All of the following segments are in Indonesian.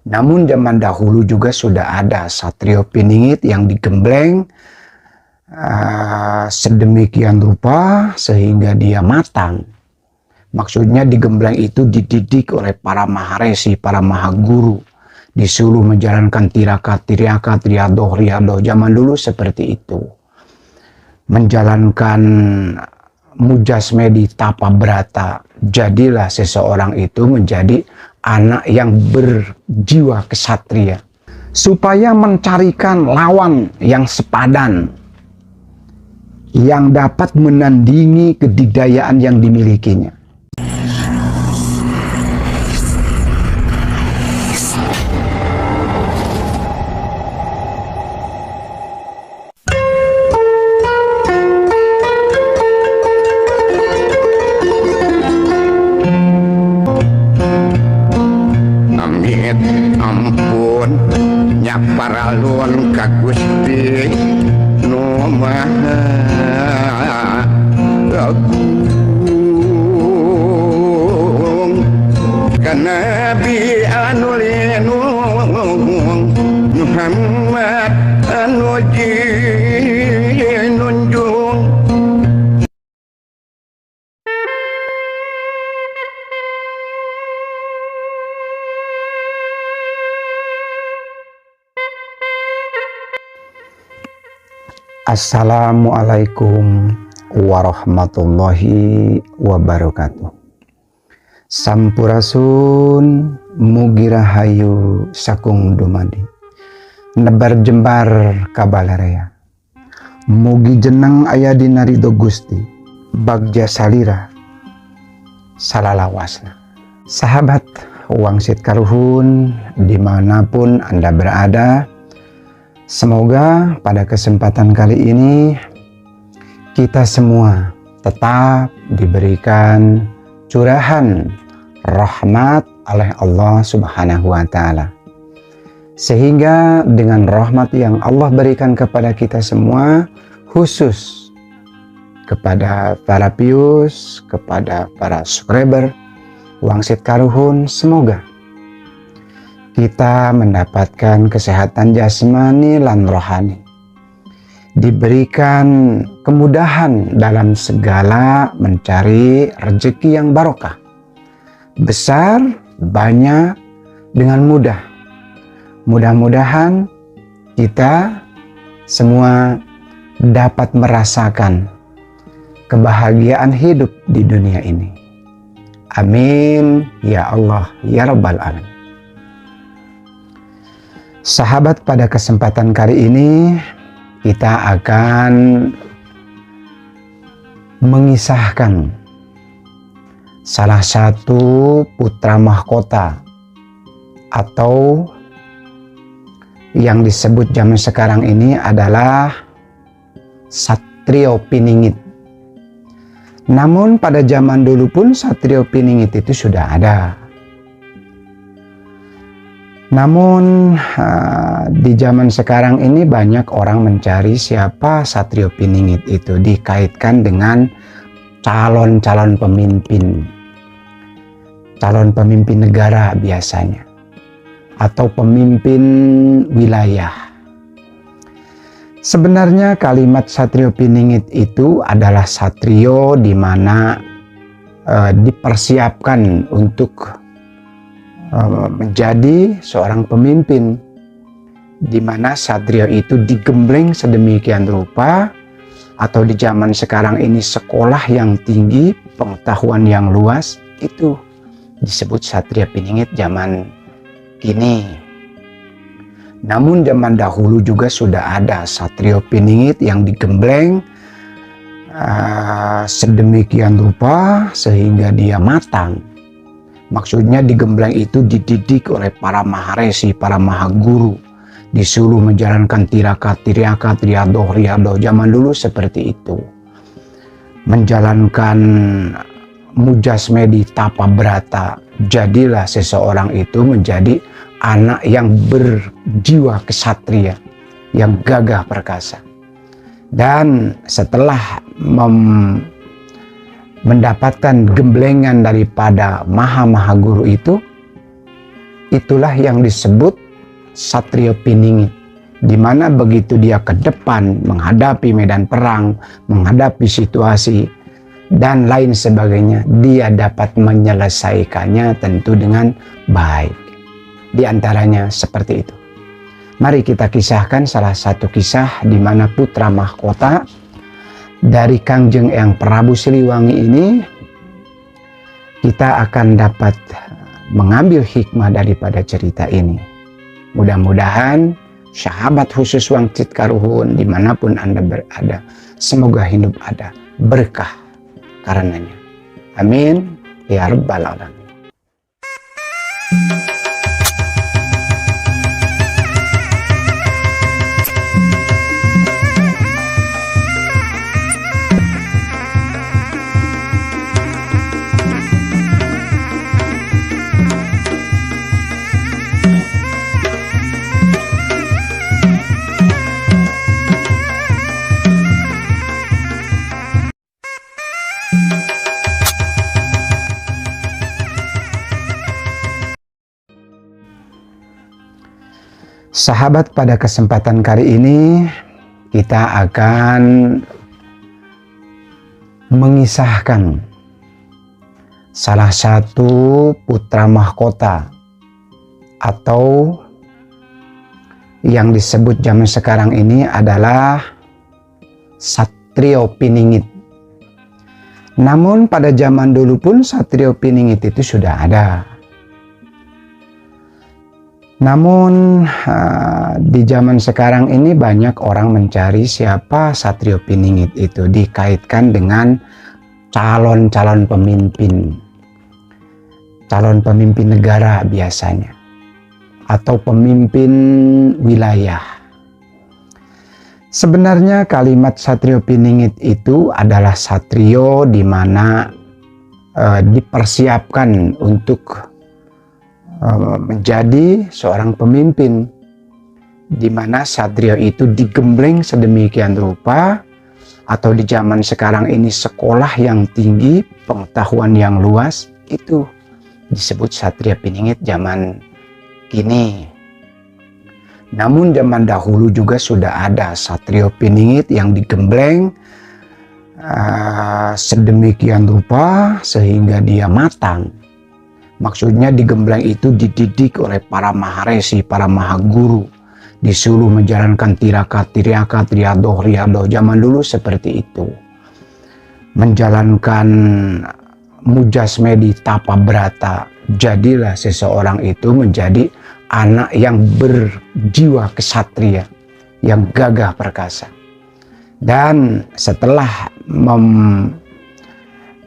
Namun zaman dahulu juga sudah ada satrio piningit yang digembleng sedemikian rupa sehingga dia matang. Maksudnya digembleng itu dididik oleh para maharesi, para mahaguru, disuruh menjalankan tirakat, riadoh. Zaman dulu seperti itu. Menjalankan mujasmedi tapa brata, jadilah seseorang itu menjadi anak yang berjiwa kesatria, supaya mencarikan lawan yang sepadan, yang dapat menandingi kedikdayaan yang dimilikinya. Ampun nya paralun ka Gusti nu Maha Agung ka Nabi anu linung Muhammad anu jinunjung. Assalamualaikum warahmatullahi wabarakatuh. Sampurasun mugi rahayu sakung dumadi, nebar jembar kabalarea, mugi jeneng aya dina ridho Gusti, bagja salira salalawasna. Sahabat wangsit karuhun dimanapun Anda berada, semoga pada kesempatan kali ini kita semua tetap diberikan curahan rahmat oleh Allah Subhanahu wa Ta'ala, sehingga dengan rahmat yang Allah berikan kepada kita semua, khusus kepada para pius, kepada para subscriber wangsit karuhun, semoga kita mendapatkan kesehatan jasmani lan rohani, diberikan kemudahan dalam segala mencari rezeki yang barokah, besar, banyak, dengan mudah. Mudah-mudahan kita semua dapat merasakan kebahagiaan hidup di dunia ini. Amin ya Allah ya Rabbal Alamin. Sahabat, pada kesempatan kali ini kita akan mengisahkan salah satu putra mahkota atau yang disebut zaman sekarang ini adalah satrio piningit. Namun pada zaman dulu pun satrio piningit itu sudah ada. Namun di zaman sekarang ini banyak orang mencari siapa satrio piningit itu, dikaitkan dengan calon-calon pemimpin, calon pemimpin negara biasanya, atau pemimpin wilayah. Sebenarnya kalimat satrio piningit itu adalah satrio di mana dipersiapkan untuk menjadi seorang pemimpin, di mana satrio itu digembleng sedemikian rupa, atau di zaman sekarang ini sekolah yang tinggi, pengetahuan yang luas, itu disebut satrio piningit zaman kini. Namun zaman dahulu juga sudah ada satrio piningit yang digembleng sedemikian rupa sehingga dia matang. Maksudnya digembleng itu dididik oleh para maharesi, para mahaguru, disuruh menjalankan tirakat, riadoh. Zaman dulu seperti itu. Menjalankan mujasmedi tapa brata, jadilah seseorang itu menjadi anak yang berjiwa kesatria, yang gagah perkasa. Dan setelah mendapatkan gemblengan daripada maha guru itu, itulah yang disebut Satrio Piningit, di mana begitu dia ke depan menghadapi medan perang, menghadapi situasi dan lain sebagainya, dia dapat menyelesaikannya tentu dengan baik. Di antaranya seperti itu. Mari kita kisahkan salah satu kisah di mana putra mahkota dari Kangjeng Eyang Prabu Siliwangi ini, kita akan dapat mengambil hikmah daripada cerita ini. Mudah-mudahan sahabat khusus Wang Cit Karuhun dimanapun Anda berada, semoga hidup ada berkah karenanya. Amin ya rabbal alamin. Sahabat, pada kesempatan kali ini kita akan mengisahkan salah satu putra mahkota atau yang disebut zaman sekarang ini adalah Satrio Piningit. Namun pada zaman dulu pun Satrio Piningit itu sudah ada. Namun di zaman sekarang ini banyak orang mencari siapa Satrio Piningit itu, dikaitkan dengan calon-calon pemimpin. Calon pemimpin negara biasanya. Atau pemimpin wilayah. Sebenarnya kalimat Satrio Piningit itu adalah satrio di mana dipersiapkan untuk menjadi seorang pemimpin, di mana satrio itu digembleng sedemikian rupa, atau di zaman sekarang ini sekolah yang tinggi, pengetahuan yang luas, itu disebut Satrio Piningit zaman kini. Namun zaman dahulu juga sudah ada Satrio Piningit yang digembleng sedemikian rupa sehingga dia matang. Maksudnya digembleng itu dididik oleh para maharesi, para mahaguru, disuruh menjalankan tirakat, riadoh. Zaman dulu seperti itu. Menjalankan mujasmedi tapa brata. Jadilah seseorang itu menjadi anak yang berjiwa kesatria, yang gagah perkasa. Dan setelah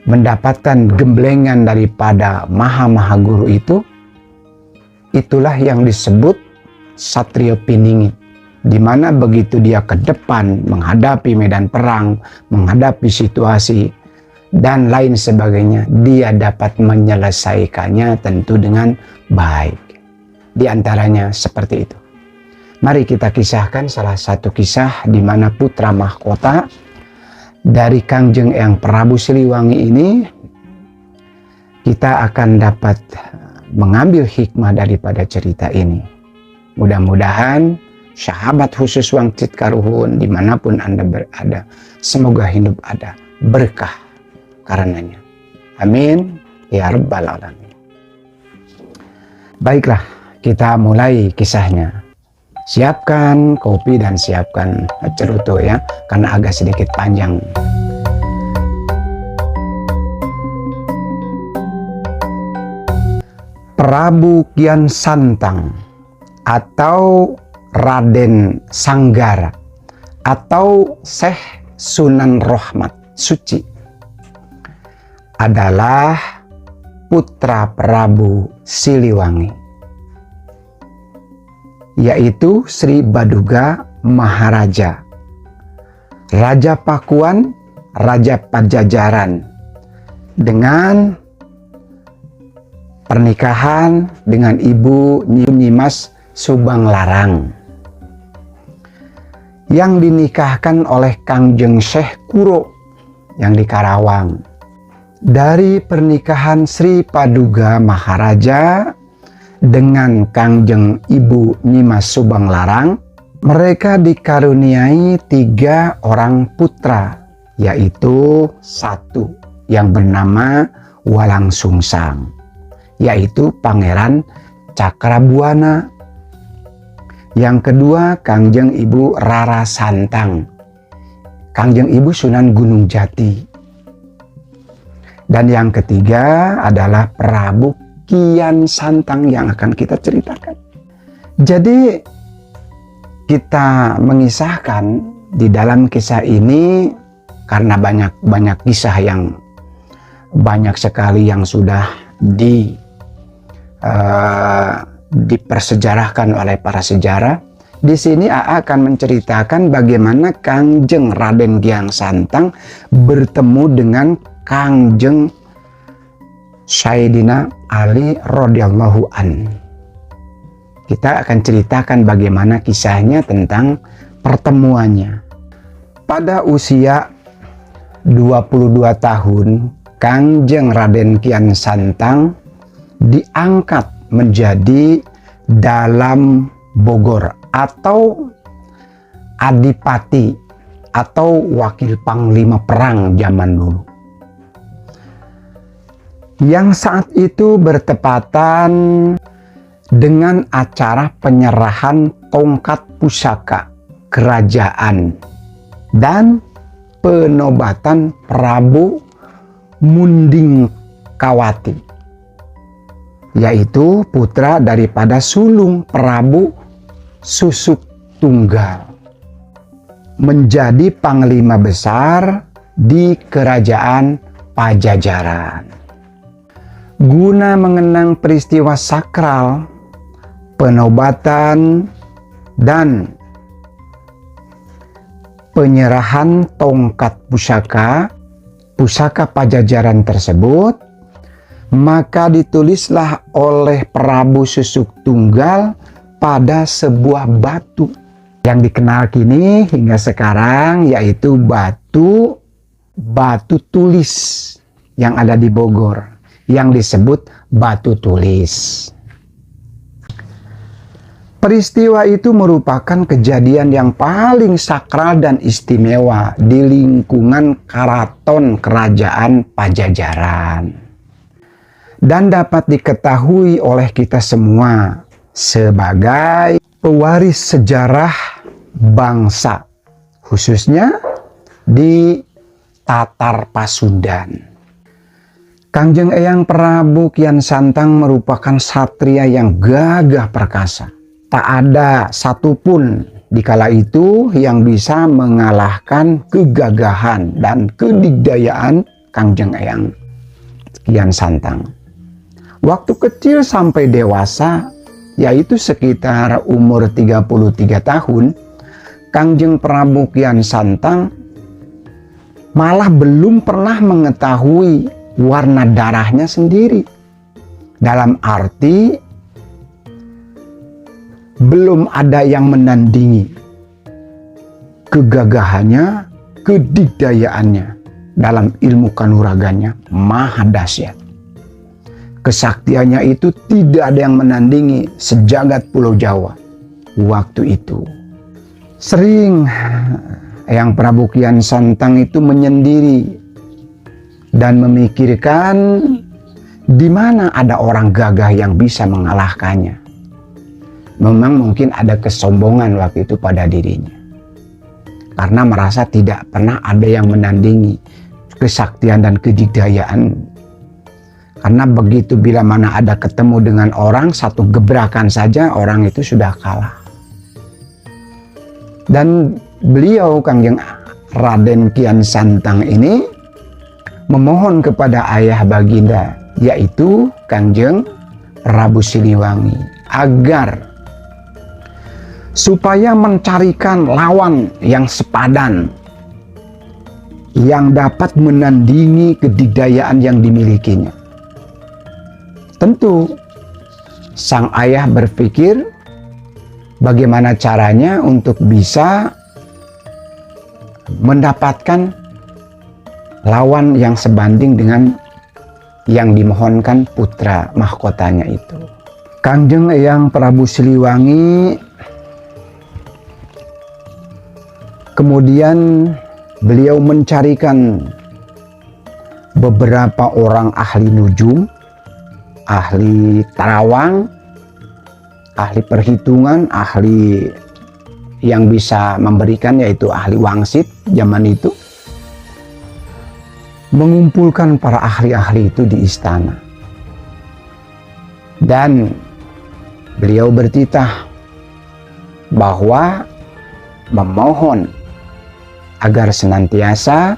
mendapatkan gemblengan daripada maha guru itu, itulah yang disebut Satrio Piningit, di mana begitu dia ke depan menghadapi medan perang, menghadapi situasi dan lain sebagainya, dia dapat menyelesaikannya tentu dengan baik. Di antaranya seperti itu. Mari kita kisahkan salah satu kisah di mana putra mahkota dari Kangjeng Eyang Prabu Siliwangi ini, kita akan dapat mengambil hikmah daripada cerita ini. Mudah-mudahan sahabat khusus Wang Cit Karuhun dimanapun Anda berada, semoga hidup ada berkah karenanya. Amin ya rabbal alamin. Baiklah, kita mulai kisahnya. Siapkan kopi dan siapkan cerutu ya, karena agak sedikit panjang. Prabu Kian Santang atau Raden Sanggara atau Syekh Sunan Rohmat Suci adalah putra Prabu Siliwangi, yaitu Sri Baduga Maharaja, Raja Pakuan, Raja Pajajaran, dengan pernikahan dengan Ibu Nyimas Subanglarang, yang dinikahkan oleh Kangjeng Syekh Kuro yang di Karawang. Dari pernikahan Sri Paduga Maharaja dengan Kangjeng Ibu Nyimas Subanglarang, mereka dikaruniai 3 orang putra, yaitu 1 yang bernama Walang Sungsang, yaitu Pangeran Cakrabuana. Yang kedua, Kangjeng Ibu Rara Santang, Kangjeng Ibu Sunan Gunung Jati. Dan yang ketiga adalah Prabu Kian Santang yang akan kita ceritakan. Jadi kita mengisahkan di dalam kisah ini karena banyak kisah yang banyak sekali yang sudah dipersejarahkan oleh para sejarah. Di sini AA akan menceritakan bagaimana Kangjeng Raden Kian Santang bertemu dengan Kangjeng Sayyidina Ali radhiyallahu an. Kita akan ceritakan bagaimana kisahnya tentang pertemuannya. Pada usia 22 tahun, Kangjeng Raden Kian Santang diangkat menjadi Dalam Bogor atau Adipati atau Wakil Panglima Perang zaman dulu. Yang saat itu bertepatan dengan acara penyerahan tongkat pusaka kerajaan dan penobatan Prabu Mundingkawati, yaitu putra daripada sulung Prabu Susuk Tunggal, menjadi panglima besar di kerajaan Pajajaran. Guna mengenang peristiwa sakral, penobatan, dan penyerahan tongkat pusaka Pajajaran tersebut, maka ditulislah oleh Prabu Susuk Tunggal pada sebuah batu yang dikenal kini hingga sekarang, yaitu batu tulis yang ada di Bogor, yang disebut Batu Tulis. Peristiwa itu merupakan kejadian yang paling sakral dan istimewa di lingkungan karaton kerajaan Pajajaran, dan dapat diketahui oleh kita semua sebagai pewaris sejarah bangsa, khususnya di Tatar Pasundan. Kangjeng Eyang Prabu Kian Santang merupakan satria yang gagah perkasa. Tak ada satupun di kala itu yang bisa mengalahkan kegagahan dan kedikdayaan Kangjeng Eyang Kian Santang. Waktu kecil sampai dewasa, yaitu sekitar umur 33 tahun, Kangjeng Prabu Kian Santang malah belum pernah mengetahui warna darahnya sendiri. Dalam arti belum ada yang menandingi kegagahannya, kedikdayaannya dalam ilmu kanuraganya maha dahsyat. Kesaktiannya itu tidak ada yang menandingi sejagat Pulau Jawa waktu itu. Sering Eyang Prabu Kian Santang itu menyendiri dan memikirkan di mana ada orang gagah yang bisa mengalahkannya. Memang mungkin ada kesombongan waktu itu pada dirinya, karena merasa tidak pernah ada yang menandingi kesaktian dan kedikdayaan. Karena begitu bila mana ada ketemu dengan orang, satu gebrakan saja orang itu sudah kalah. Dan beliau Kangjeng Raden Kian Santang ini memohon kepada ayah baginda, yaitu Kangjeng Prabu Siliwangi, agar supaya mencarikan lawan yang sepadan yang dapat menandingi kedikdayaan yang dimilikinya. Tentu sang ayah berpikir bagaimana caranya untuk bisa mendapatkan lawan yang sebanding dengan yang dimohonkan putra mahkotanya itu. Kangjeng Eyang Prabu Siliwangi kemudian beliau mencarikan beberapa orang ahli nujum, ahli tarawang, ahli perhitungan, ahli yang bisa memberikan, yaitu ahli wangsit zaman itu, mengumpulkan para ahli-ahli itu di istana. Dan beliau bertitah bahwa memohon agar senantiasa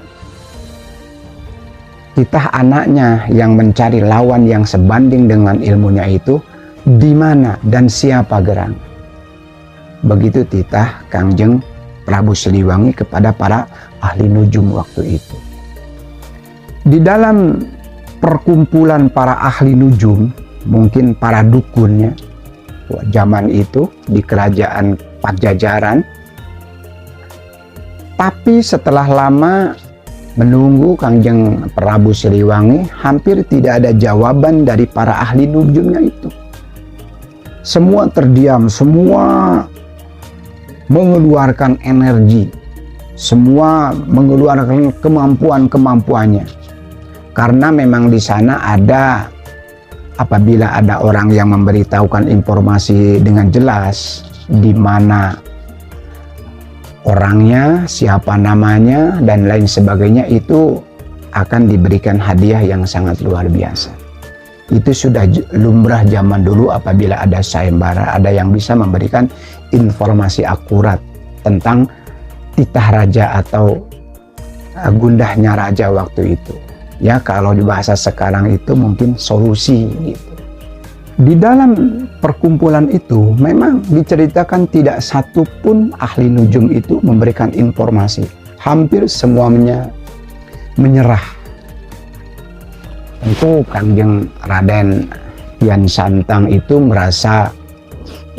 titah anaknya yang mencari lawan yang sebanding dengan ilmunya itu di mana dan siapa gerangan. Begitu titah Kangjeng Prabu Siliwangi kepada para ahli nujum waktu itu. Di dalam perkumpulan para ahli nujum, mungkin para dukunnya zaman itu di kerajaan Pajajaran. Tapi setelah lama menunggu Kangjeng Prabu Siliwangi, hampir tidak ada jawaban dari para ahli nujumnya itu. Semua terdiam, semua mengeluarkan energi, semua mengeluarkan kemampuan-kemampuannya. Karena memang di sana ada, apabila ada orang yang memberitahukan informasi dengan jelas di mana orangnya, siapa namanya, dan lain sebagainya, itu akan diberikan hadiah yang sangat luar biasa. Itu sudah lumrah zaman dulu apabila ada sayembara, ada yang bisa memberikan informasi akurat tentang titah raja atau gundahnya raja waktu itu. Ya, kalau di bahasa sekarang itu mungkin solusi gitu. Di dalam perkumpulan itu memang diceritakan tidak satu pun ahli nujum itu memberikan informasi. Hampir semuanya menyerah. Tentu Kangjeng Raden Kian Santang itu merasa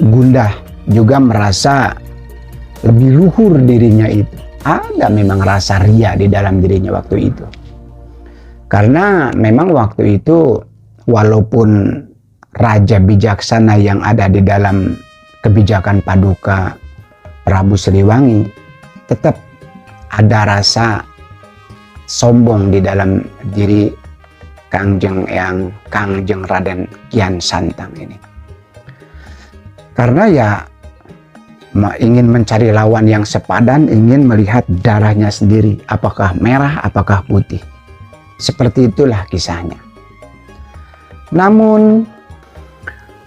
gundah, juga merasa lebih luhur dirinya itu. Ada memang rasa ria di dalam dirinya waktu itu. Karena memang waktu itu walaupun raja bijaksana yang ada di dalam kebijakan Paduka Prabu Siliwangi, tetap ada rasa sombong di dalam diri Kangjeng Raden Kian Santang ini. Karena ya ingin mencari lawan yang sepadan, ingin melihat darahnya sendiri, apakah merah, apakah putih. Seperti itulah kisahnya. Namun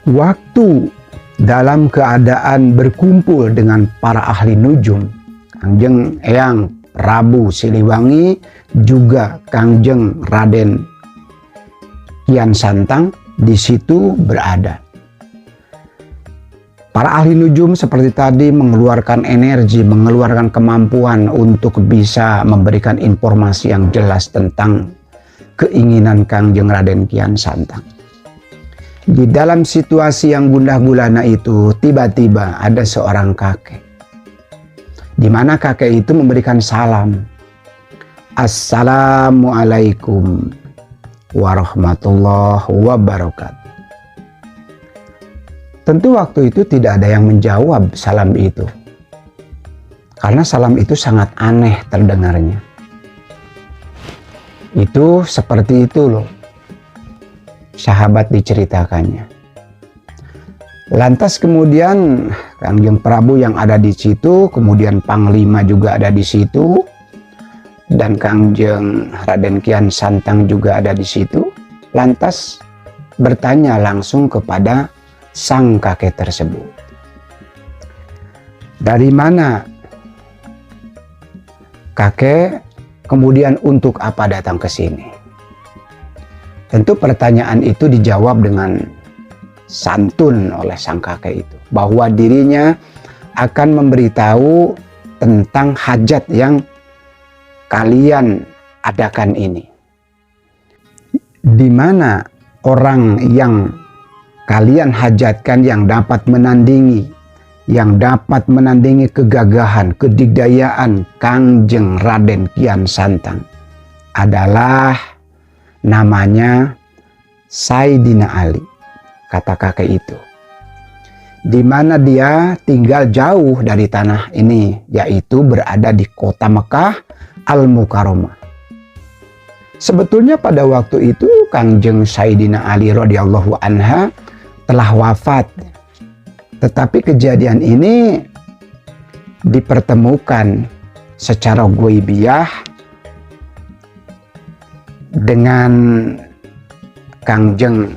waktu dalam keadaan berkumpul dengan para ahli nujum, Kangjeng Eyang Prabu Siliwangi juga Kangjeng Raden Kian Santang di situ berada. Para ahli nujum seperti tadi mengeluarkan energi, mengeluarkan kemampuan untuk bisa memberikan informasi yang jelas tentang keinginan Kangjeng Raden Kian Santang. Di dalam situasi yang gundah gulana itu, tiba-tiba ada seorang kakek. Di mana kakek itu memberikan salam. Assalamualaikum warahmatullahi wabarakatuh. Tentu waktu itu tidak ada yang menjawab salam itu. Karena salam itu sangat aneh terdengarnya. Itu seperti itu loh. Sahabat diceritakannya. Lantas kemudian Kangjeng Prabu yang ada di situ, kemudian Panglima juga ada di situ, dan Kangjeng Raden Kian Santang juga ada di situ. Lantas bertanya langsung kepada sang kakek tersebut. Dari mana kakek, kemudian untuk apa datang ke sini? Tentu pertanyaan itu dijawab dengan santun oleh sang kakek itu, bahwa dirinya akan memberitahu tentang hajat yang kalian adakan ini. Di mana orang yang kalian hajatkan yang dapat menandingi kegagahan, kedigdayaan Kangjeng Raden Kian Santang adalah namanya Saidina Ali, kata kakek itu. di mana dia tinggal jauh dari tanah ini, yaitu berada di kota Mekah Al-Mukarramah. Sebetulnya pada waktu itu Kangjeng Sayyidina Ali radhiyallahu anha telah wafat. Tetapi kejadian ini dipertemukan secara ghaibiyah dengan Kangjeng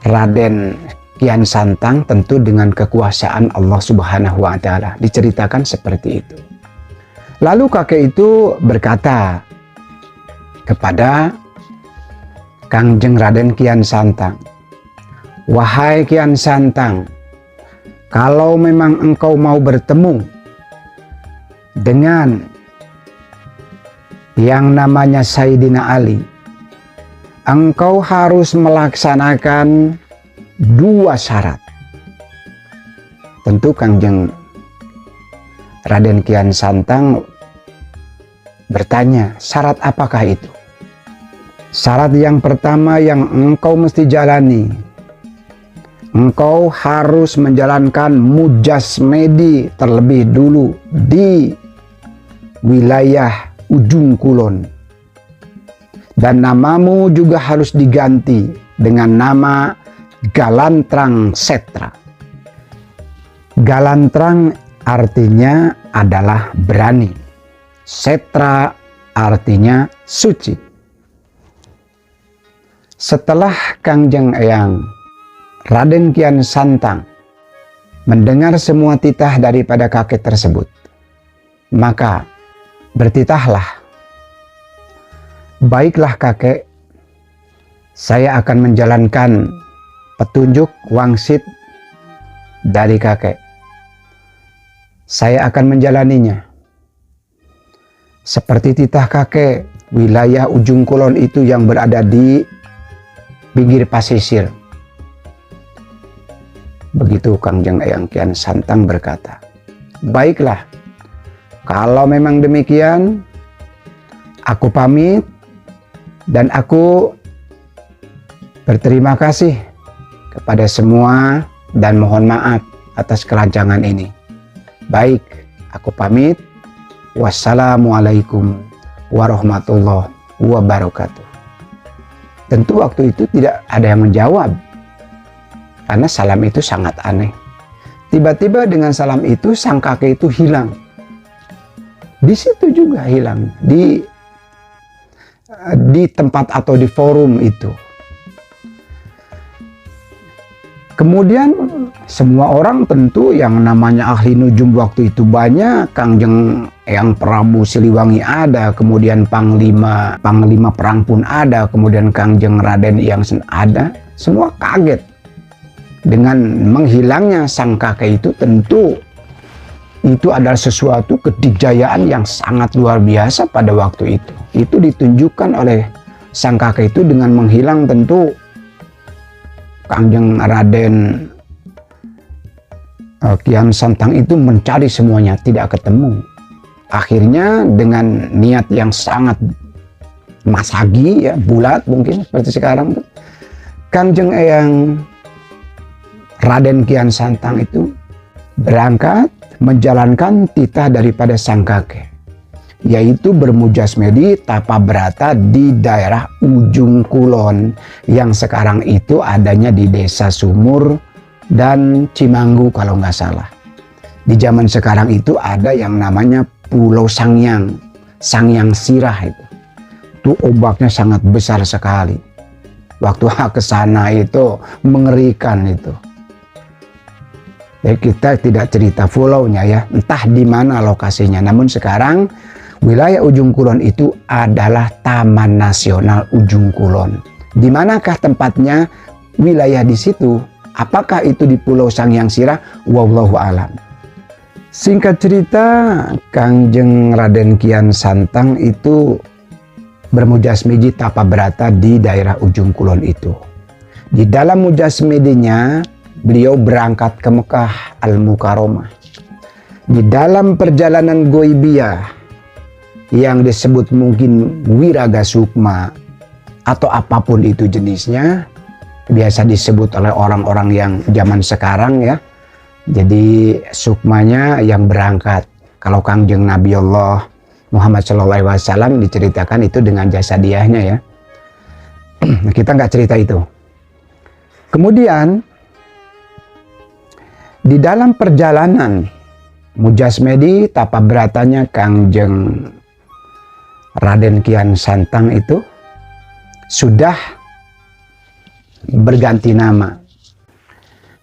Raden Kian Santang, tentu dengan kekuasaan Allah Subhanahu wa Ta'ala. Diceritakan seperti itu. Lalu kakek itu berkata kepada Kangjeng Raden Kian Santang, "Wahai Kian Santang, kalau memang engkau mau bertemu dengan yang namanya Sayyidina Ali, engkau harus melaksanakan 2 syarat." Tentu Kangjeng Raden Kian Santang bertanya, syarat apakah itu? Syarat yang pertama yang engkau mesti jalani, engkau harus menjalankan mujasmedi terlebih dulu di wilayah Ujung Kulon. Dan namamu juga harus diganti dengan nama Galantrang Setra. Galantrang artinya adalah berani. Setra artinya suci. Setelah Kangjeng Eyang Raden Kian Santang mendengar semua titah daripada kakek tersebut, maka bertitahlah, "Baiklah kakek, saya akan menjalankan petunjuk wangsit dari kakek. Saya akan menjalaninya. Seperti titah kakek, wilayah Ujung Kulon itu yang berada di pinggir pasisir." Begitu Kangjeng Eyang Kian Santang berkata, "Baiklah, kalau memang demikian, aku pamit dan aku berterima kasih kepada semua dan mohon maaf atas kerancangan ini. Baik, aku pamit. Wassalamualaikum warahmatullahi wabarakatuh." Tentu waktu itu tidak ada yang menjawab, karena salam itu sangat aneh. Tiba-tiba dengan salam itu sang kakek itu hilang. Di situ juga hilang, di tempat atau di forum itu. Kemudian semua orang tentu yang namanya ahli nujum waktu itu banyak. Kangjeng Eyang Prabu Siliwangi ada, kemudian Panglima perang pun ada, kemudian Kangjeng Raden Eyang ada. Semua kaget dengan menghilangnya sang kakek itu. Tentu itu adalah sesuatu kedikjayaan yang sangat luar biasa pada waktu itu. Itu ditunjukkan oleh sang kakek itu dengan menghilang. Tentu Kangjeng Raden Kian Santang itu mencari semuanya, tidak ketemu. Akhirnya dengan niat yang sangat masagi, ya, bulat mungkin seperti sekarang, Kangjeng Eyang Raden Kian Santang itu berangkat menjalankan titah daripada sang kakek, yaitu bermujasmedi tapa berata di daerah Ujung Kulon yang sekarang itu adanya di Desa Sumur dan Cimanggu kalau nggak salah. Di zaman sekarang itu ada yang namanya Pulau Sangyang, Sangyang Sirah itu. Itu ombaknya sangat besar sekali. Waktu ke sana itu mengerikan itu. Jadi kita tidak cerita pulaunya ya, entah di mana lokasinya. Namun sekarang wilayah Ujung Kulon itu adalah Taman Nasional Ujung Kulon. Di manakah tempatnya wilayah di situ? Apakah itu di Pulau Sangyang Sirah? Wallahu alam. Singkat cerita, Kangjeng Raden Kian Santang itu bermujasmedi tapa berata di daerah Ujung Kulon itu. Di dalam mujasmedinya, beliau berangkat ke Mekah Al-Mukarramah. Di dalam perjalanan ghaibiyah yang disebut mungkin Wiraga Sukma atau apapun itu jenisnya, biasa disebut oleh orang-orang yang zaman sekarang ya. Jadi sukmanya yang berangkat. Kalau Kangjeng Nabi Allah Muhammad SAW diceritakan itu dengan jasadiahnya ya. Kita nggak cerita itu. Kemudian di dalam perjalanan Mujasmedi tapa beratanya Kangjeng Raden Kian Santang itu sudah berganti nama.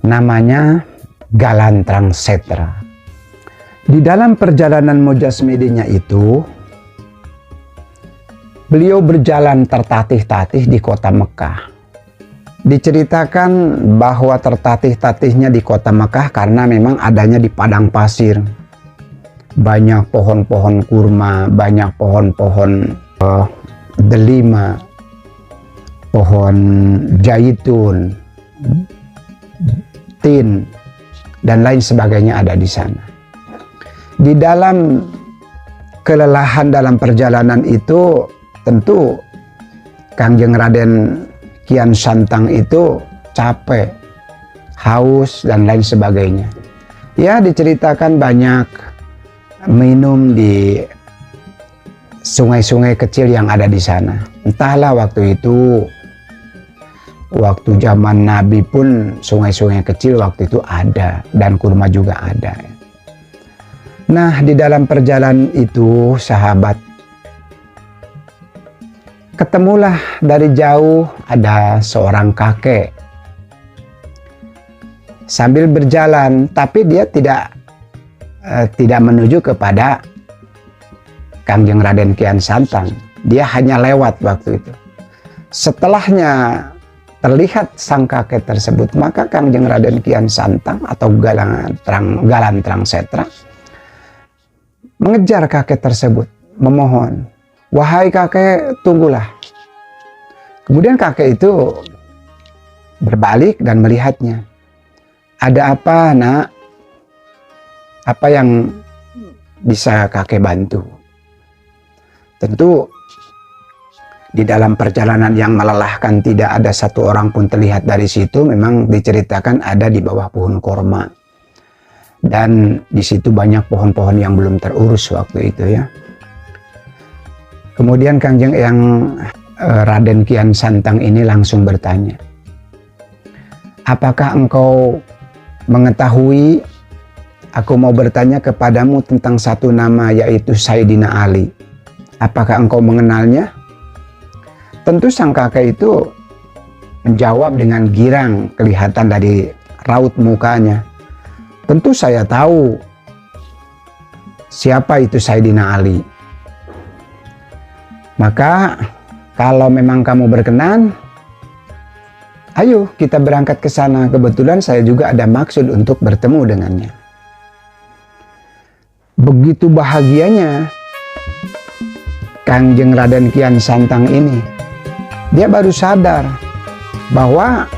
Namanya Galantrang Setra. Di dalam perjalanan Mujasmedinya itu, beliau berjalan tertatih-tatih di kota Mekah. Diceritakan bahwa tertatih-tatihnya di kota Mekah karena memang adanya di padang pasir. Banyak pohon-pohon kurma, banyak pohon-pohon delima, pohon zaitun, tin, dan lain sebagainya ada di sana. Di dalam kelelahan dalam perjalanan itu tentu Kangjeng Raden Kian Santang itu capek, haus, dan lain sebagainya. Ya, diceritakan banyak minum di sungai-sungai kecil yang ada di sana. Entahlah waktu itu, waktu zaman Nabi pun sungai-sungai kecil waktu itu ada, dan kurma juga ada. Nah, di dalam perjalanan itu sahabat, ketemulah dari jauh ada seorang kakek sambil berjalan, tapi dia tidak menuju kepada Kangjeng Raden Kian Santang. Dia hanya lewat waktu itu. Setelahnya terlihat sang kakek tersebut, maka Kangjeng Raden Kian Santang atau Galantrang Setra mengejar kakek tersebut, memohon, "Wahai kakek, tunggulah." Kemudian kakek itu berbalik dan melihatnya. "Ada apa, nak? Apa yang bisa kakek bantu?" Tentu di dalam perjalanan yang melelahkan tidak ada satu orang pun terlihat dari situ. Memang diceritakan ada di bawah pohon korma. Dan di situ banyak pohon-pohon yang belum terurus waktu itu ya. Kemudian Kangjeng Raden Kian Santang ini langsung bertanya, "Apakah engkau mengetahui, aku mau bertanya kepadamu tentang satu nama, yaitu Sayyidina Ali. Apakah engkau mengenalnya?" Tentu sang kakek itu menjawab dengan girang, kelihatan dari raut mukanya. "Tentu saya tahu siapa itu Sayyidina Ali. Maka kalau memang kamu berkenan, ayo kita berangkat ke sana. Kebetulan saya juga ada maksud untuk bertemu dengannya." Begitu bahagianya Kangjeng Raden Kian Santang ini. Dia baru sadar bahwa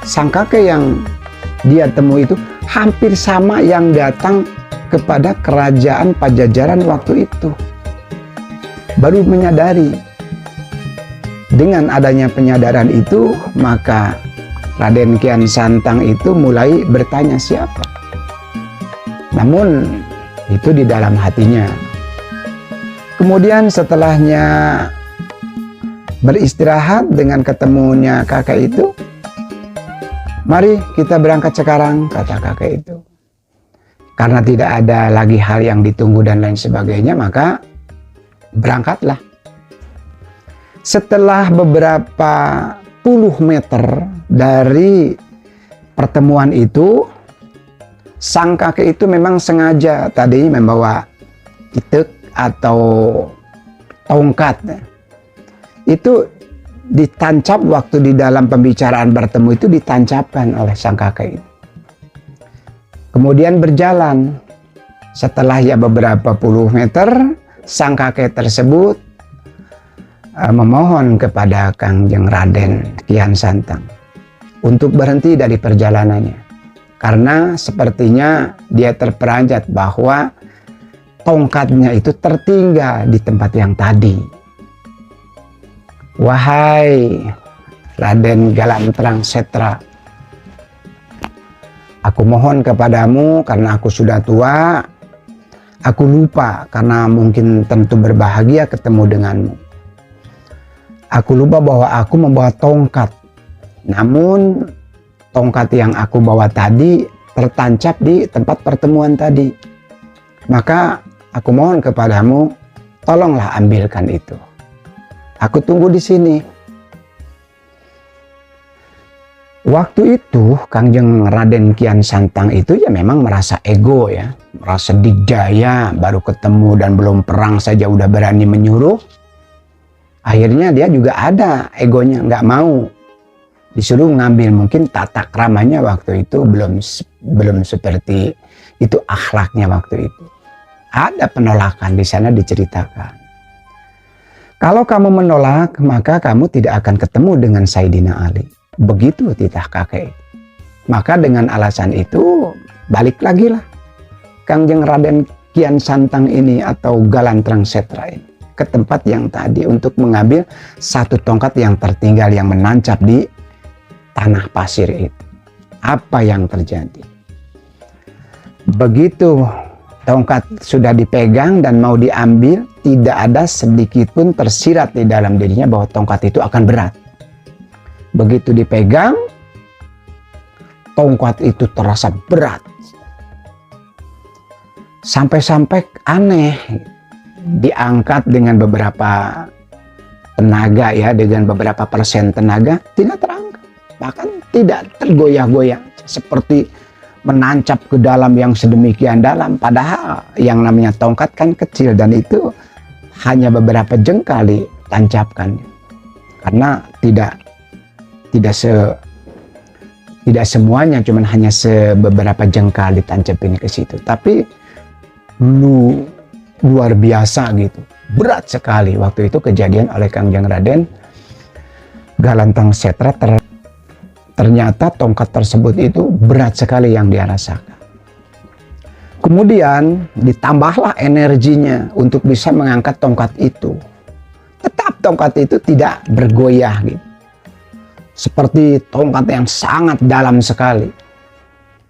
sang kakek yang dia temui itu hampir sama yang datang kepada kerajaan Pajajaran waktu itu. Baru menyadari. Dengan adanya penyadaran itu, maka Raden Kian Santang itu mulai bertanya siapa. Namun itu di dalam hatinya. Kemudian setelahnya beristirahat dengan ketemunya kakek itu, "Mari kita berangkat sekarang," kata kakek itu. Karena tidak ada lagi hal yang ditunggu dan lain sebagainya, maka berangkatlah. Setelah beberapa puluh meter dari pertemuan itu, sang kakek itu memang sengaja tadi membawa itek atau tongkat. Itu ditancap waktu di dalam pembicaraan bertemu itu, ditancapkan oleh sang kakek itu. Kemudian berjalan. Setelah ya beberapa puluh meter, sang kakek tersebut memohon kepada Kangjeng Raden Kian Santang untuk berhenti dari perjalanannya. Karena sepertinya dia terperanjat bahwa tongkatnya itu tertinggal di tempat yang tadi. "Wahai Raden Galantrang Setra, aku mohon kepadamu karena aku sudah tua, aku lupa karena mungkin tentu berbahagia ketemu denganmu. Aku lupa bahwa aku membawa tongkat, namun tongkat yang aku bawa tadi tertancap di tempat pertemuan tadi. Maka aku mohon kepadamu, tolonglah ambilkan itu. Aku tunggu di sini. Waktu itu Kangjeng Raden Kian Santang itu ya memang merasa ego ya, merasa dikjaya, baru ketemu dan belum perang saja udah berani menyuruh. Akhirnya dia juga ada egonya, nggak mau disuruh ngambil. Mungkin tata kramanya waktu itu belum seperti itu, akhlaknya waktu itu. Ada penolakan di sana diceritakan. Kalau kamu menolak, maka kamu tidak akan ketemu dengan Sayyidina Ali. Begitu titah kakek. Maka dengan alasan itu balik lagi lah Kangjeng Raden Kian Santang ini atau Galantrang Setra ini ke tempat yang tadi untuk mengambil satu tongkat yang tertinggal yang menancap di tanah pasir itu. Apa yang terjadi? Begitu tongkat sudah dipegang dan mau diambil, tidak ada sedikit pun tersirat di dalam dirinya bahwa tongkat itu akan berat. Begitu dipegang, tongkat itu terasa berat. Sampai-sampai aneh, diangkat dengan beberapa tenaga ya, dengan beberapa persen tenaga, tidak terangkat. Bahkan tidak tergoyah-goyah, seperti menancap ke dalam yang sedemikian dalam. Padahal yang namanya tongkat kan kecil dan itu hanya beberapa jengkal ditancapkan. Karena tidak semuanya, cuman hanya beberapa jengkal ditancapin ke situ. Tapi luar biasa gitu, berat sekali waktu itu kejadian oleh Kangjeng Raden Galantrang Setra. Ternyata tongkat tersebut itu berat sekali yang dia rasakan. Kemudian ditambahlah energinya untuk bisa mengangkat tongkat itu. Tetap tongkat itu tidak bergoyah gitu. Seperti tongkat yang sangat dalam sekali,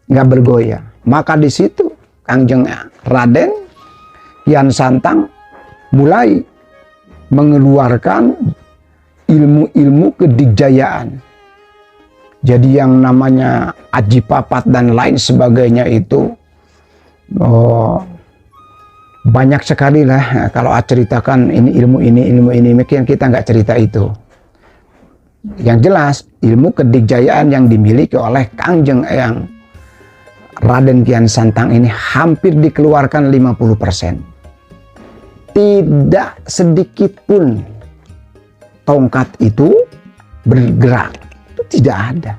nggak bergoyah. Maka di situ Kangjeng Raden Kian Santang mulai mengeluarkan ilmu-ilmu kedikjayaan. Jadi yang namanya Aji Papat dan lain sebagainya itu banyak sekali lah. Kalau ceritakan ini ilmu ini, mungkin kita nggak cerita itu. Yang jelas ilmu kedikjayaan yang dimiliki oleh Kangjeng Eyang Raden Kian Santang ini hampir dikeluarkan 50%. Tidak sedikit pun tongkat itu bergerak. Itu tidak ada.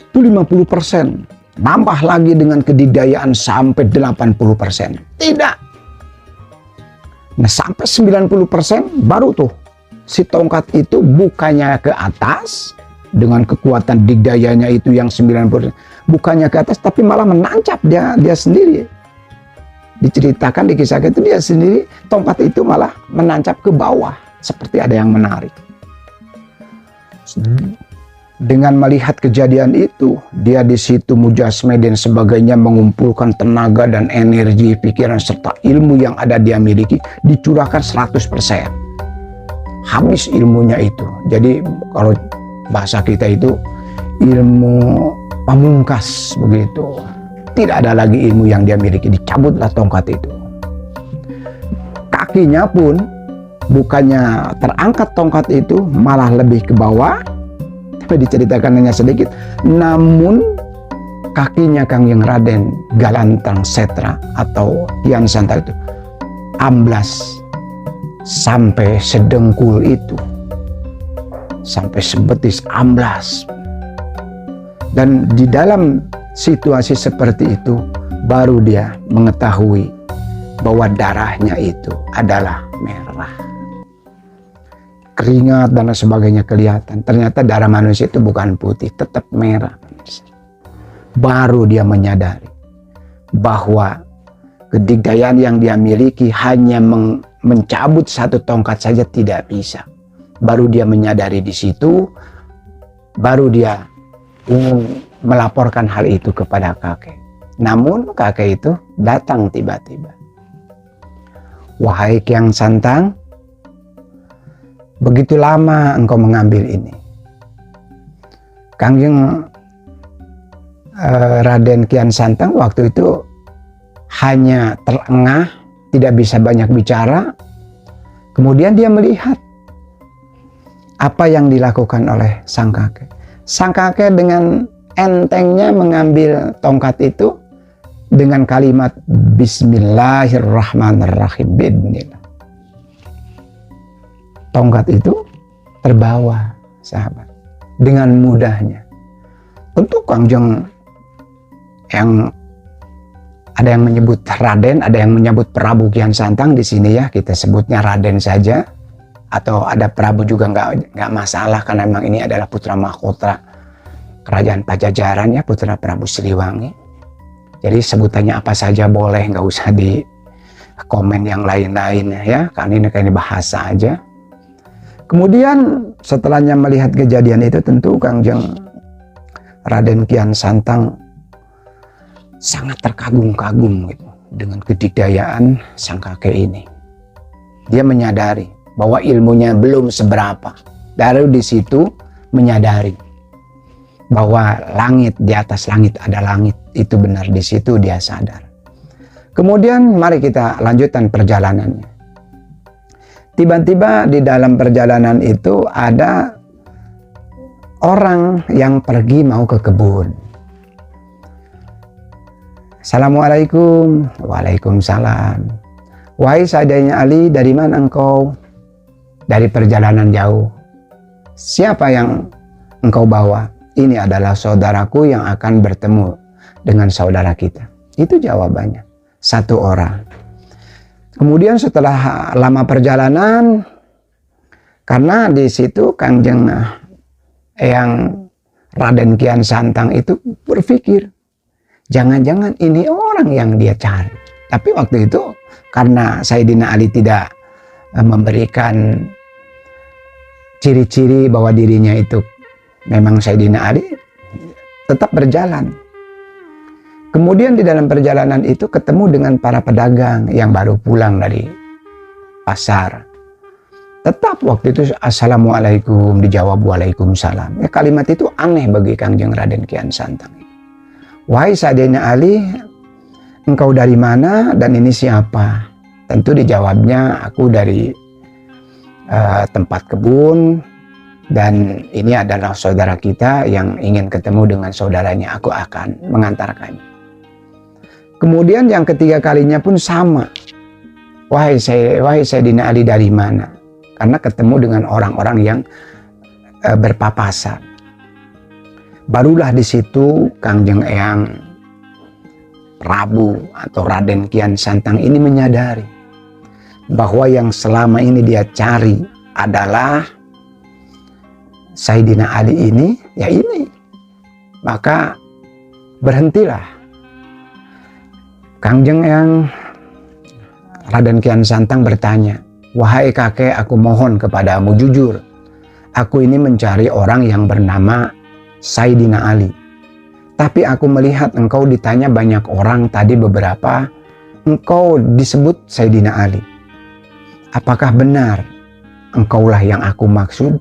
Itu 50%. Nambah lagi dengan kedikjayaan sampai 80%. Tidak. Nah sampai 90% baru tuh si tongkat itu bukannya ke atas dengan kekuatan dikdayanya itu yang 90%, bukannya ke atas tapi malah menancap dia sendiri. Diceritakan di kisah itu dia sendiri tongkat itu malah menancap ke bawah seperti ada yang menarik. Dengan melihat kejadian itu, dia di situ mujasme dan sebagainya mengumpulkan tenaga dan energi, pikiran serta ilmu yang ada dia miliki dicurahkan 100%. Habis ilmunya itu. Jadi kalau bahasa kita itu ilmu pamungkas begitu. Tidak ada lagi ilmu yang dia miliki, dicabutlah tongkat itu. Kakinya pun bukannya terangkat tongkat itu, malah lebih ke bawah. Tapi diceritakan hanya sedikit. Namun kakinya Kangjeng Raden Galantrang Setra atau Kian Santang itu amblas sampai sedengkul itu, sampai sebetis amblas. Dan di dalam situasi seperti itu baru dia mengetahui bahwa darahnya itu adalah merah, keringat dan sebagainya kelihatan. Ternyata darah manusia itu bukan putih, tetap merah. Baru dia menyadari bahwa kedikdayaan yang dia miliki hanya mencabut satu tongkat saja tidak bisa. Baru dia menyadari di situ baru dia ingin melaporkan hal itu kepada kakek. Namun kakek itu datang tiba-tiba. Wahai Kian Santang, begitu lama engkau mengambil ini. Kangjeng Raden Kian Santang waktu itu hanya terengah, tidak bisa banyak bicara. Kemudian dia melihat apa yang dilakukan oleh sang kakek. Sang kakek dengan entengnya mengambil tongkat itu dengan kalimat Bismillahirrahmanirrahim. Bismillah. Tongkat itu terbawa, sahabat, dengan mudahnya. Tentu Kangjeng yang ada yang menyebut Raden, ada yang menyebut Prabu Kian Santang di sini ya, kita sebutnya Raden saja, atau ada Prabu juga nggak masalah karena memang ini adalah putra mahkota Kerajaan Pajajaran ya, putra Prabu Siliwangi. Jadi sebutannya apa saja boleh, nggak usah di komen yang lain-lain ya, karena ini bahasa aja. Kemudian setelahnya melihat kejadian itu, tentu Kangjeng Raden Kian Santang sangat terkagum-kagum gitu dengan kedikdayaan sang kakek ini. Dia menyadari bahwa ilmunya belum seberapa. Dari di situ menyadari bahwa langit, di atas langit ada langit, itu benar, di situ dia sadar. Kemudian mari kita lanjutkan perjalanannya. Tiba-tiba di dalam perjalanan itu ada orang yang pergi mau ke kebun. Assalamualaikum. Waalaikumsalam. Wahai Saidina Ali, dari mana engkau? Dari perjalanan jauh. Siapa yang engkau bawa? Ini adalah saudaraku yang akan bertemu dengan saudara kita. Itu jawabannya. Satu orang. Kemudian setelah lama perjalanan, karena di situ Kangjeng yang Raden Kian Santang itu berpikir, jangan-jangan ini orang yang dia cari. Tapi waktu itu karena Saidina Ali tidak memberikan ciri-ciri bahwa dirinya itu memang Saidina Ali, tetap berjalan. Kemudian di dalam perjalanan itu ketemu dengan para pedagang yang baru pulang dari pasar. Tetap waktu itu Assalamualaikum, dijawab Waalaikumsalam. Ya, kalimat itu aneh bagi Kangjeng Raden Kian Santang. Wahai Saidina Ali, engkau dari mana dan ini siapa? Tentu dijawabnya, aku dari tempat kebun, dan ini adalah saudara kita yang ingin ketemu dengan saudaranya, aku akan mengantarkannya. Kemudian yang ketiga kalinya pun sama. Wahai Saidina Ali, dari mana? Karena ketemu dengan orang-orang yang berpapasan. Barulah di situ Kangjeng Eyang Prabu atau Raden Kian Santang ini menyadari bahwa yang selama ini dia cari adalah Saidina Ali ini, ya ini. Maka berhentilah Kangjeng yang Raden Kian Santang bertanya, wahai kakek, aku mohon kepadamu jujur. Aku ini mencari orang yang bernama Saidina Ali. Tapi aku melihat engkau ditanya banyak orang, tadi beberapa engkau disebut Saidina Ali. Apakah benar engkaulah yang aku maksud?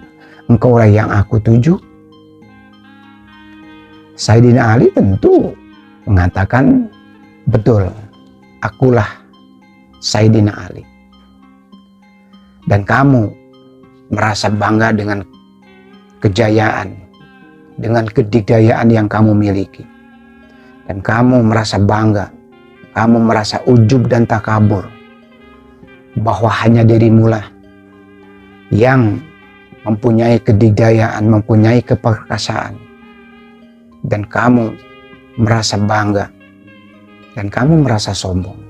Engkaulah yang aku tuju? Saidina Ali tentu mengatakan, betul, akulah Saidina Ali. Dan kamu merasa bangga dengan kejayaan, dengan kedikdayaan yang kamu miliki. Dan kamu merasa bangga, kamu merasa ujub dan takabur bahwa hanya dirimulah yang mempunyai kedikdayaan, mempunyai keperkasaan. Dan kamu merasa bangga dan kamu merasa sombong.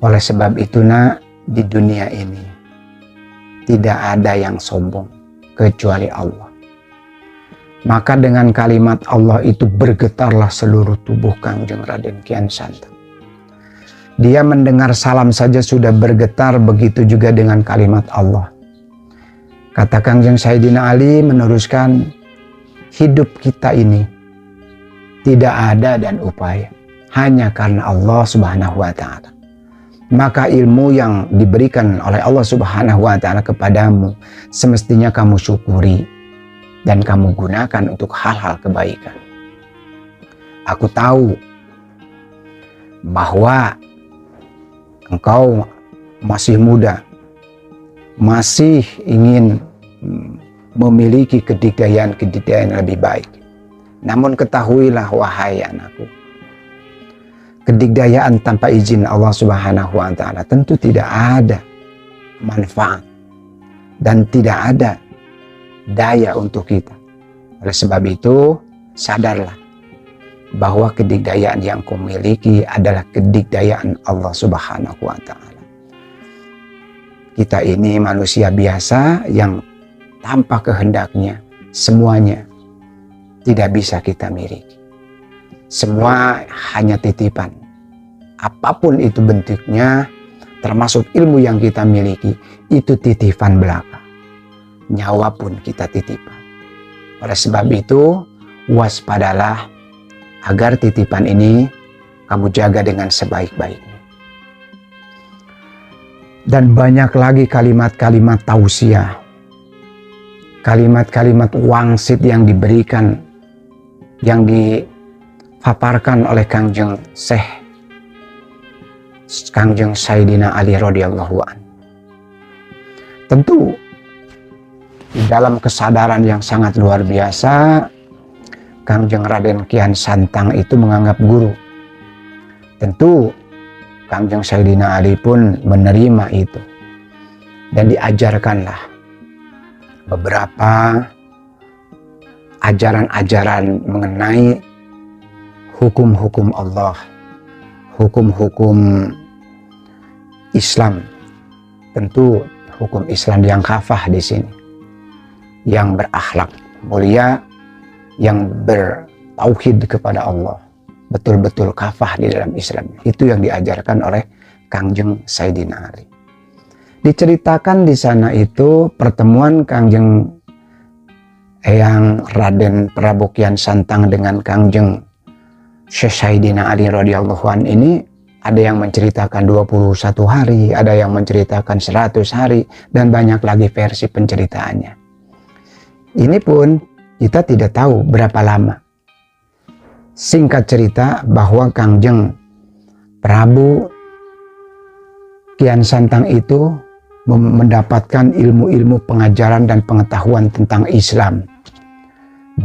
Oleh sebab itu nak, di dunia ini tidak ada yang sombong kecuali Allah. Maka dengan kalimat Allah itu bergetarlah seluruh tubuh Kangjeng Raden Kian Santang. Dia mendengar salam saja sudah bergetar, begitu juga dengan kalimat Allah. Kata Kangjeng Sayyidina Ali meneruskan, hidup kita ini tidak ada dan upaya, hanya karena Allah Subhanahu wa Ta'ala. Maka ilmu yang diberikan oleh Allah Subhanahu wa Ta'ala kepadamu semestinya kamu syukuri dan kamu gunakan untuk hal-hal kebaikan. Aku tahu bahwa engkau masih muda, masih ingin memiliki kedikdayaan yang lebih baik. Namun ketahuilah wahai anakku, kedikdayaan tanpa izin Allah Subhanahu wa Ta'ala tentu tidak ada manfaat dan tidak ada daya untuk kita. Oleh sebab itu, sadarlah bahwa kedikdayaan yang kau miliki adalah kedikdayaan Allah Subhanahu wa Ta'ala. Kita ini manusia biasa yang tanpa kehendaknya semuanya tidak bisa kita miliki. Semua hanya titipan. Apapun itu bentuknya, termasuk ilmu yang kita miliki, itu titipan belaka. Nyawa pun kita titipan. Oleh sebab itu, waspadalah agar titipan ini kamu jaga dengan sebaik-baiknya. Dan banyak lagi kalimat-kalimat tausiah, kalimat-kalimat wangsit yang diberikan, yang dipaparkan oleh Kangjeng Sayyidina Ali radhiyallahu an. Tentu di dalam kesadaran yang sangat luar biasa, Kangjeng Raden Kian Santang itu menganggap guru. Tentu Kangjeng Sayyidina Ali pun menerima itu dan diajarkanlah beberapa ajaran-ajaran mengenai hukum-hukum Allah, hukum-hukum Islam. Tentu hukum Islam yang kafah di sini, yang berakhlak mulia, yang bertauhid kepada Allah, betul-betul kafah di dalam Islam. Itu yang diajarkan oleh Kangjeng Sayyidina Ali. Diceritakan di sana itu pertemuan Kangjeng yang Raden Prabu Kian Santang dengan Kangjeng Syekh Sayyidina Ali radhiyallahu an ini, ada yang menceritakan 21 hari, ada yang menceritakan 100 hari, dan banyak lagi versi penceritaannya. Ini pun kita tidak tahu berapa lama. Singkat cerita bahwa Kangjeng Prabu Kian Santang itu mendapatkan ilmu-ilmu pengajaran dan pengetahuan tentang Islam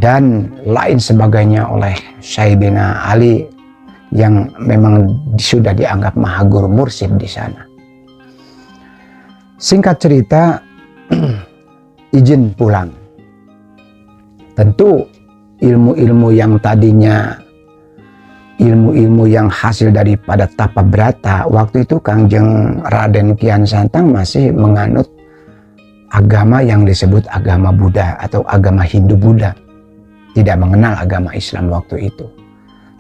dan lain sebagainya oleh Sayyidina Ali yang memang sudah dianggap maha guru mursyid di sana. Singkat cerita, izin pulang. Tentu ilmu-ilmu yang tadinya ilmu-ilmu yang hasil daripada tapa brata, waktu itu Kangjeng Raden Kian Santang masih menganut agama yang disebut agama Buddha atau agama Hindu-Buddha. Tidak mengenal agama Islam waktu itu.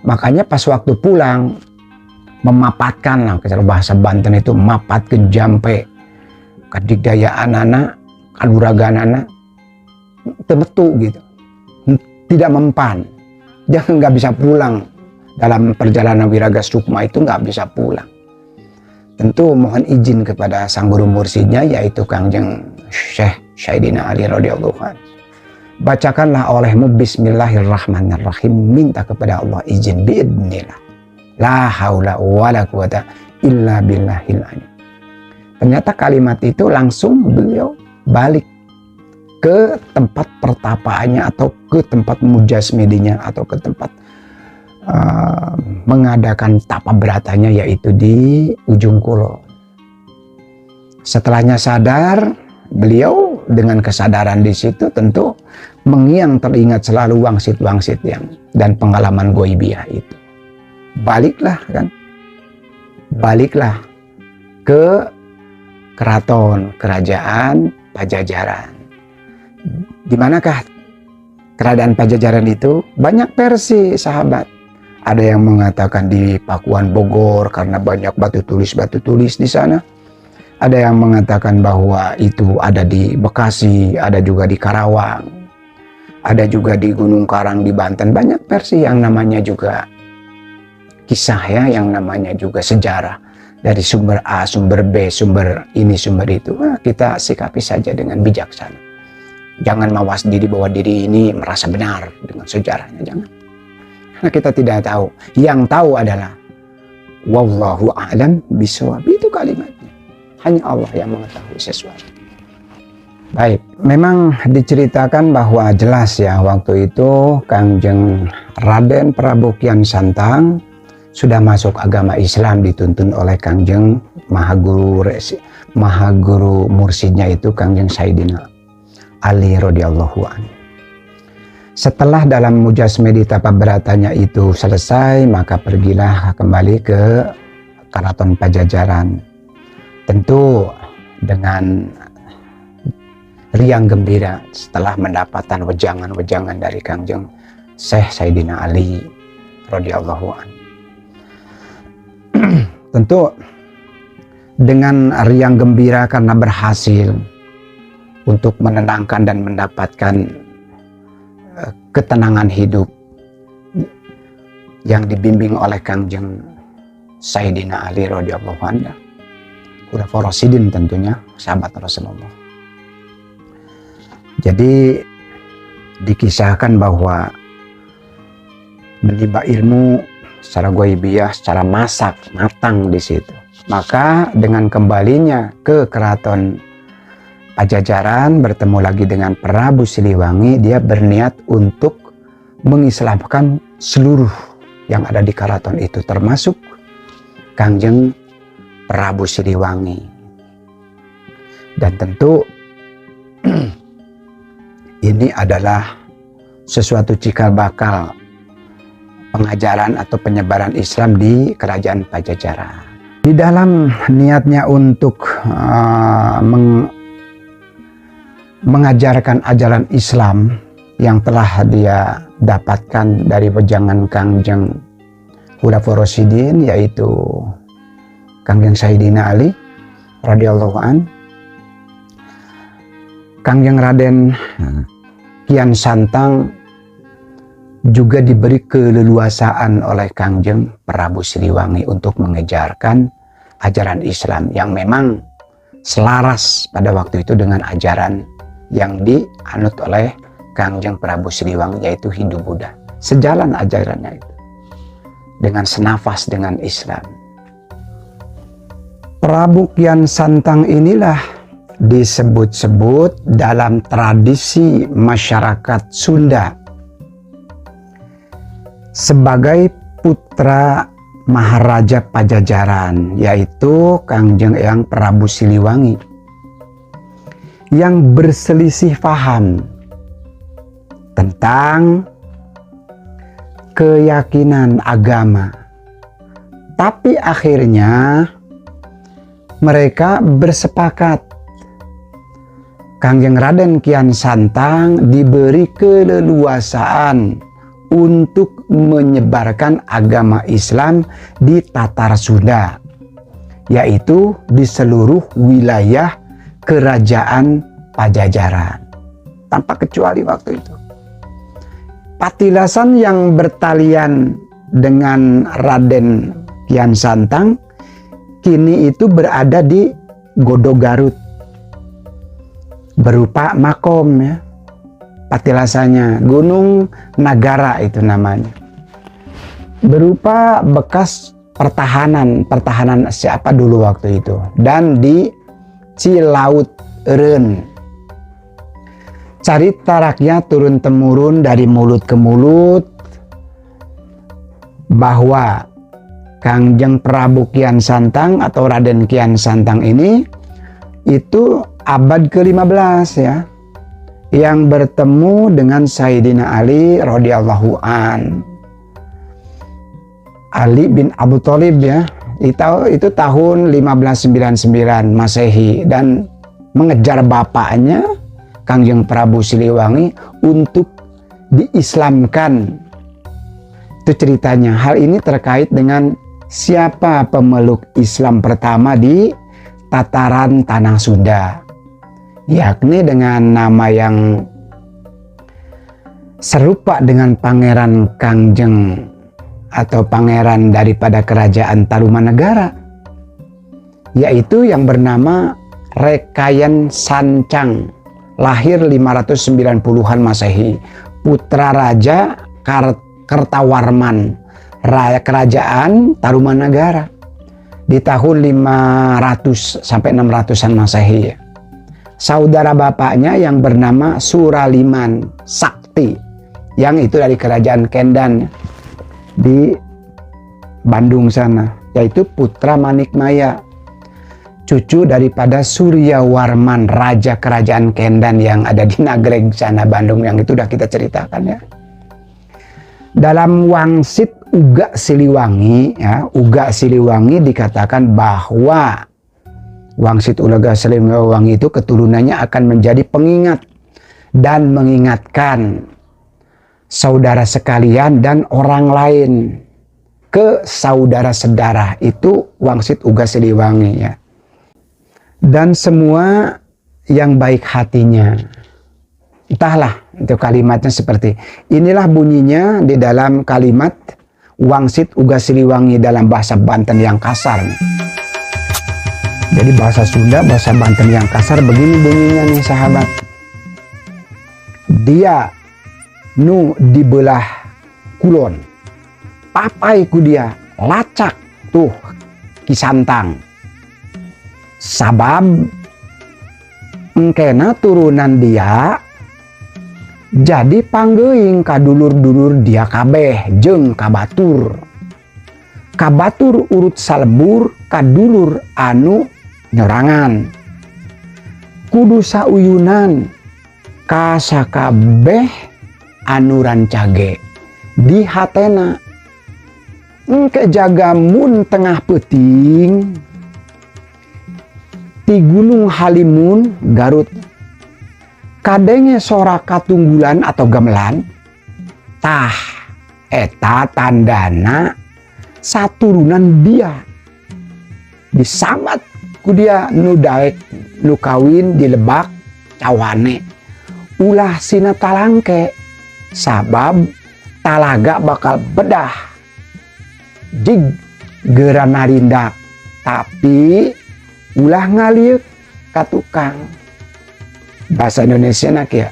Makanya pas waktu pulang, memapatkan, kalau bahasa Banten itu mapatkan jampe, kadikdayaan anak, kanuragan anak, temetu gitu. Tidak mempan. Jangan nggak bisa pulang. Dalam perjalanan Wiraga Sukma itu nggak bisa pulang. Tentu mohon izin kepada sang guru mursyidnya, yaitu Kangjeng Syekh Sayyidina Ali radhiyallahu anhu. Bacakanlah olehmu Bismillahirrahmanirrahim, minta kepada Allah izin biidznillah. La haula wala quwata illa billahil aliyyil. Ternyata kalimat itu langsung beliau balik ke tempat pertapaannya atau ke tempat mujasmidinya atau ke tempat mengadakan tapa beratanya, yaitu di Ujung Kulon. Setelahnya sadar, beliau dengan kesadaran di situ tentu mengiang teringat selalu wangsit-wangsit yang dan pengalaman goibiyah itu. Baliklah ke keraton kerajaan Pajajaran. Di manakah kerajaan Pajajaran itu? Banyak versi, sahabat. Ada yang mengatakan di Pakuan Bogor karena banyak batu tulis di sana. Ada yang mengatakan bahwa itu ada di Bekasi, ada juga di Karawang, ada juga di Gunung Karang di Banten. Banyak versi yang namanya juga kisah ya, yang namanya juga sejarah. Dari sumber A, sumber B, sumber ini, sumber itu. Nah, kita sikapi saja dengan bijaksana. Jangan mawas diri bahwa diri ini merasa benar dengan sejarahnya, jangan. Karena kita tidak tahu. Yang tahu adalah wallahu a'lam bishawab. Itu kalimatnya. Hanya Allah yang mengetahui sesuatu. Baik, memang diceritakan bahwa jelas ya waktu itu Kangjeng Raden Prabu Kian Santang sudah masuk agama Islam, dituntun oleh Kangjeng Mahaguru mursidnya itu Kangjeng Sayyidina Ali radhiyallahu anhu. Setelah dalam Mujasmedi Tapaberatanya itu selesai, maka pergilah kembali ke Keraton Pajajaran. Tentu dengan riang gembira setelah mendapatkan wejangan-wejangan dari Kangjeng Syekh Sayyidina Ali radhiyallahu anhu. Tentu dengan riang gembira karena berhasil untuk menenangkan dan mendapatkan ketenangan hidup yang dibimbing oleh Kangjeng Sayyidina Ali radhiyallahu anhu. Khulafaur Rasyidin tentunya, sahabat Rasulullah. Jadi dikisahkan bahwa menimba ilmu secara ghaibiyah, secara matang di situ. Maka dengan kembalinya ke Keraton Pajajaran, bertemu lagi dengan Prabu Siliwangi, dia berniat untuk mengislamkan seluruh yang ada di keraton itu, termasuk Kangjeng Prabu Siliwangi. Dan tentu ini adalah sesuatu cikal bakal pengajaran atau penyebaran Islam di Kerajaan Pajajaran. Di dalam niatnya untuk mengajarkan ajaran Islam yang telah dia dapatkan dari wejangan Kangjeng Khulafaur Rasyidin, yaitu Kangjeng Sayyidina Ali radhiyallahu an, Kangjeng Raden Kian Santang juga diberi keleluasaan oleh Kangjeng Prabu Siliwangi untuk mengejarkan ajaran Islam yang memang selaras pada waktu itu dengan ajaran yang dianut oleh Kangjeng Prabu Siliwangi, yaitu Hindu Buddha. Sejalan ajarannya itu dengan senafas dengan Islam. Prabu Kian Santang inilah disebut-sebut dalam tradisi masyarakat Sunda sebagai putra Maharaja Pajajaran, yaitu Kangjeng Eyang Prabu Siliwangi, yang berselisih paham tentang keyakinan agama. Tapi akhirnya mereka bersepakat. Kangjeng Raden Kian Santang diberi keleluasaan untuk menyebarkan agama Islam di Tatar Sunda, yaitu di seluruh wilayah Kerajaan Pajajaran, tanpa kecuali waktu itu. Patilasan yang bertalian dengan Raden Kian Santang kini itu berada di Godo Garut, berupa makom ya. Patilasannya Gunung Nagara itu namanya, berupa bekas pertahanan siapa dulu waktu itu, dan di Cilaut Eren. Carita rakyat turun temurun dari mulut ke mulut bahwa Kangjeng Prabu Kian Santang atau Raden Kian Santang ini itu abad ke-15 ya, yang bertemu dengan Sayyidina Ali radhiyallahu an. Ali bin Abu Thalib ya, itu tahun 1599 Masehi, dan mengejar bapaknya Kangjeng Prabu Siliwangi untuk diislamkan. Itu ceritanya. Hal ini terkait dengan siapa pemeluk Islam pertama di tataran tanah Sunda, yakni dengan nama yang serupa dengan Pangeran Kangjeng atau pangeran daripada kerajaan Tarumanegara, yaitu yang bernama Rekayan Sancang, lahir 590-an Masehi, putra Raja Kertawarman, kerajaan Tarumanegara di tahun 500 sampai 600-an Masehi. Saudara bapaknya yang bernama Suraliman Sakti, yang itu dari kerajaan Kendan di Bandung sana, yaitu putra Manikmaya, cucu daripada Suryawarman, raja kerajaan Kendan yang ada di Nagreg sana Bandung, yang itu udah kita ceritakan ya. Dalam Wangsit Uga Siliwangi ya, Uga Siliwangi dikatakan bahwa Wangsit Uga Siliwangi itu keturunannya akan menjadi pengingat dan mengingatkan saudara sekalian dan orang lain ke saudara sedarah, itu Wangsit Uga Siliwangi ya. Dan semua yang baik hatinya. Entahlah itu kalimatnya seperti inilah bunyinya di dalam kalimat Wangsit Uga Siliwangi dalam bahasa Banten yang kasar nih. Jadi bahasa Sunda, bahasa Banten yang kasar begini bunyinya nih sahabat. Dia nu dibelah kulon, papai ku dia lacak tuh Kisantang, sabab engkena turunan dia jadi panggeuing kadulur-dulur dia kabeh jeung kabatur. Kabatur urut salebur kadulur anu nyorangan, kudu sauyunan ka sakabeh anu rancage di hatena. Engke jagamun tengah peuting ti Gunung Halimun Garut, kadenge sora katunggulan atau gamelan, tah eta tandana saturunan dia disamat ku dia nu daek nu kawin di Lebak Cawane, ulah sina talangke, sabab talaga bakal bedah jig geura narindak, tapi ulah ngaliuk ka tukang. Bahasa Indonesia nak ya.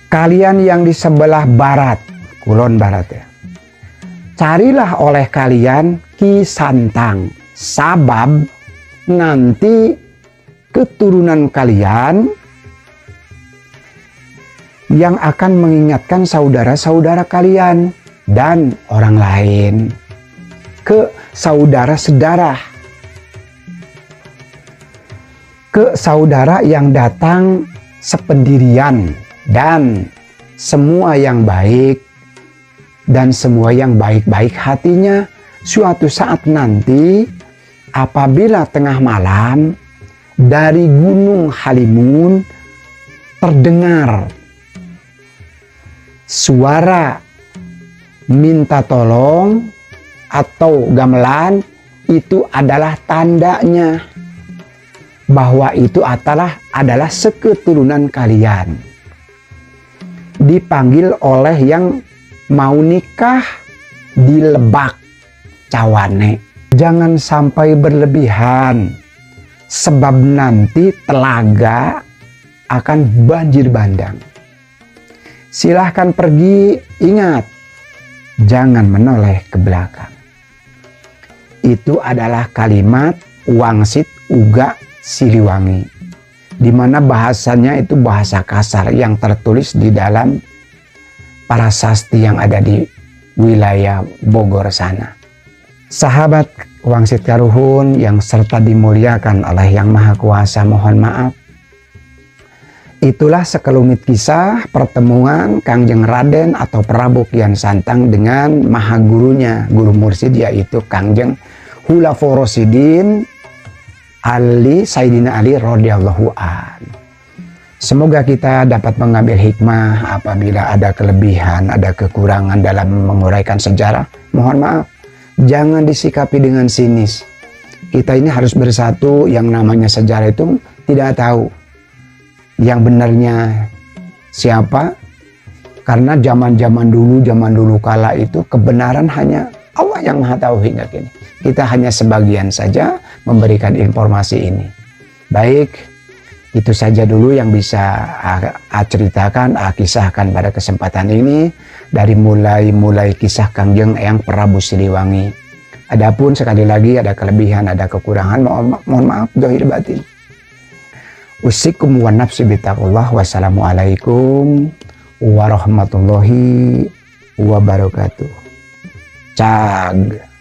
Kalian yang di sebelah barat, kulon barat ya, carilah oleh kalian Kisantang, sabab nanti keturunan kalian yang akan mengingatkan saudara-saudara kalian dan orang lain ke saudara sedarah, ke saudara yang datang sependirian dan semua yang baik dan semua yang baik-baik hatinya. Suatu saat nanti apabila tengah malam dari Gunung Halimun terdengar suara minta tolong atau gamelan, itu adalah tandanya bahwa itu adalah seketurunan kalian, dipanggil oleh yang mau nikah di Lebak Cawane. Jangan sampai berlebihan, sebab nanti telaga akan banjir bandang. Silahkan pergi, ingat jangan menoleh ke belakang. Itu adalah kalimat Wangsit Uga Siliwangi, di mana bahasanya itu bahasa kasar yang tertulis di dalam prasasti yang ada di wilayah Bogor sana. Sahabat Wangsit Karuhun yang serta dimuliakan oleh Yang Maha Kuasa, mohon maaf. Itulah sekelumit kisah pertemuan Kangjeng Raden atau Prabu Kian Santang dengan maha gurunya, guru mursid, yaitu Kangjeng Hulafo Rosidin Ali Sayyidina Ali radhiyallahu an. Semoga kita dapat mengambil hikmah. Apabila ada kelebihan, ada kekurangan dalam menguraikan sejarah, mohon maaf. Jangan disikapi dengan sinis. Kita ini harus bersatu, yang namanya sejarah itu tidak tahu yang benarnya siapa. Karena zaman dulu kala itu kebenaran hanya Allah yang Maha tahu hingga kini. Kita hanya sebagian saja memberikan informasi ini. Baik, itu saja dulu yang bisa ceritakan, kisahkan pada kesempatan ini. Dari mulai kisah Kangjeng Eyang Prabu Siliwangi. Adapun sekali lagi ada kelebihan, ada kekurangan, mohon maaf zahir batin. Usikum wa nafsi bitaqullah. Wassalamualaikum warahmatullahi wabarakatuh. Cag.